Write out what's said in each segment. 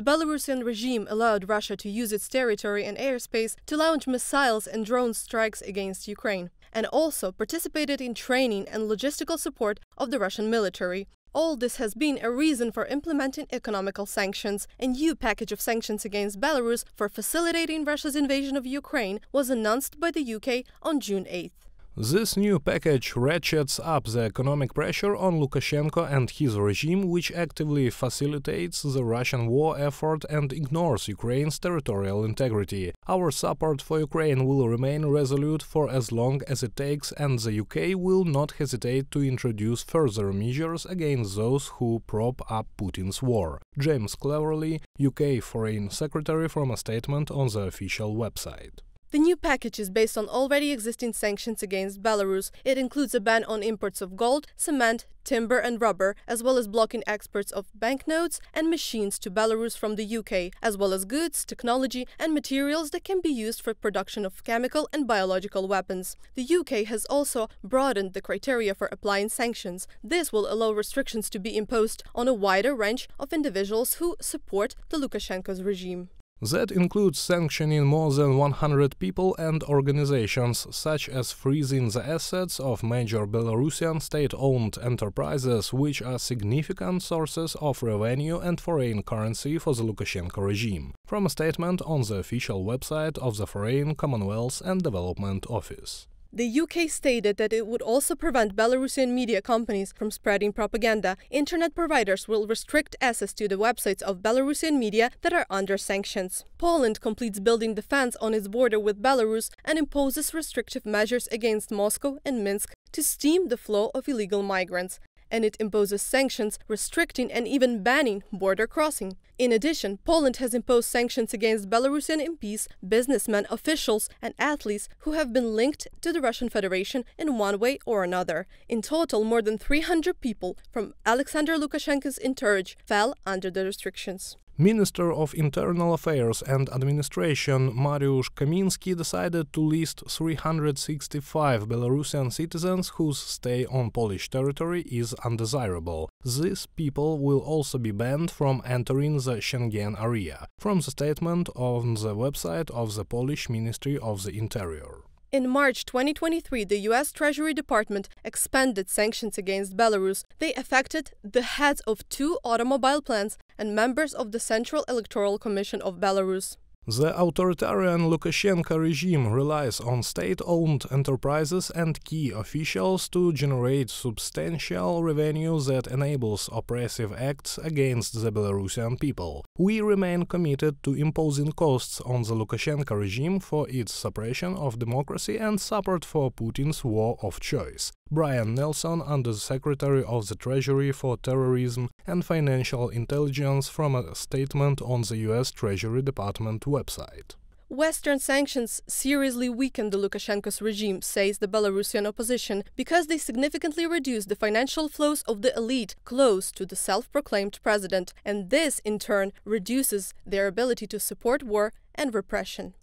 The Belarusian regime allowed Russia to use its territory and airspace to launch missiles and drone strikes against Ukraine, and also participated in training and logistical support of the Russian military. All this has been a reason for implementing economical sanctions. A new package of sanctions against Belarus for facilitating Russia's invasion of Ukraine was announced by the UK on June 8th. This new package ratchets up the economic pressure on Lukashenko and his regime, which actively facilitates the Russian war effort and ignores Ukraine's territorial integrity. Our support for Ukraine will remain resolute for as long as it takes, and the UK will not hesitate to introduce further measures against those who prop up Putin's war. James Cleverly, UK Foreign Secretary, from a statement on the official website. The new package is based on already existing sanctions against Belarus. It includes a ban on imports of gold, cement, timber and rubber, as well as blocking exports of banknotes and machines to Belarus from the UK, as well as goods, technology and materials that can be used for production of chemical and biological weapons. The UK has also broadened the criteria for applying sanctions. This will allow restrictions to be imposed on a wider range of individuals who support the Lukashenko's regime. That includes sanctioning more than 100 people and organizations, such as freezing the assets of major Belarusian state-owned enterprises, which are significant sources of revenue and foreign currency for the Lukashenko regime, from a statement on the official website of the Foreign, Commonwealth and Development Office. The UK stated that it would also prevent Belarusian media companies from spreading propaganda. Internet providers will restrict access to the websites of Belarusian media that are under sanctions. Poland completes building the fence on its border with Belarus and imposes restrictive measures against Moscow and Minsk to stem the flow of illegal migrants. And it imposes sanctions restricting and even banning border crossing. In addition, Poland has imposed sanctions against Belarusian MPs, businessmen, officials and athletes who have been linked to the Russian Federation in one way or another. In total, more than 300 people from Alexander Lukashenko's entourage fell under the restrictions. Minister of Internal Affairs and Administration Mariusz Kamiński decided to list 365 Belarusian citizens whose stay on Polish territory is undesirable. These people will also be banned from entering the Schengen area, from the statement on the website of the Polish Ministry of the Interior. In March 2023, the U.S. Treasury Department expanded sanctions against Belarus. They affected the heads of 2 automobile plants and members of the Central Electoral Commission of Belarus. The authoritarian Lukashenko regime relies on state-owned enterprises and key officials to generate substantial revenue that enables oppressive acts against the Belarusian people. We remain committed to imposing costs on the Lukashenko regime for its suppression of democracy and support for Putin's war of choice. Brian Nelson, Under-Secretary of the Treasury for Terrorism and Financial Intelligence, from a statement on the U.S. Treasury Department website. Western sanctions seriously weakened the Lukashenko's regime, says the Belarusian opposition, because they significantly reduce the financial flows of the elite close to the self-proclaimed president, and this, in turn, reduces their ability to support war and repression.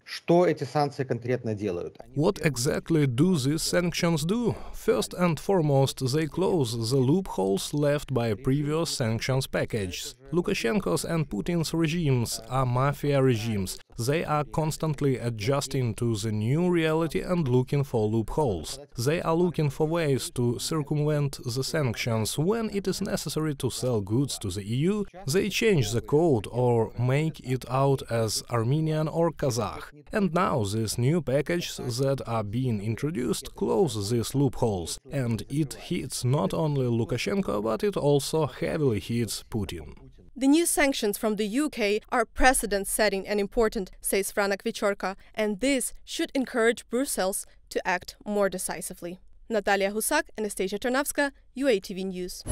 What exactly do these sanctions do? First and foremost, they close the loopholes left by previous sanctions packages. Lukashenko's and Putin's regimes are mafia regimes. They are constantly adjusting to the new reality and looking for loopholes. They are looking for ways to circumvent the sanctions. When it is necessary to sell goods to the EU, they change the code or make it out as Armenian or Kazakh. And now these new packages that are being introduced close these loopholes, and it hits not only Lukashenko, but it also heavily hits Putin. The new sanctions from the UK are precedent-setting and important, says Franek Vichorka, and this should encourage Brussels to act more decisively. Natalia Husak, Anastasia Tarnavska, UATV News.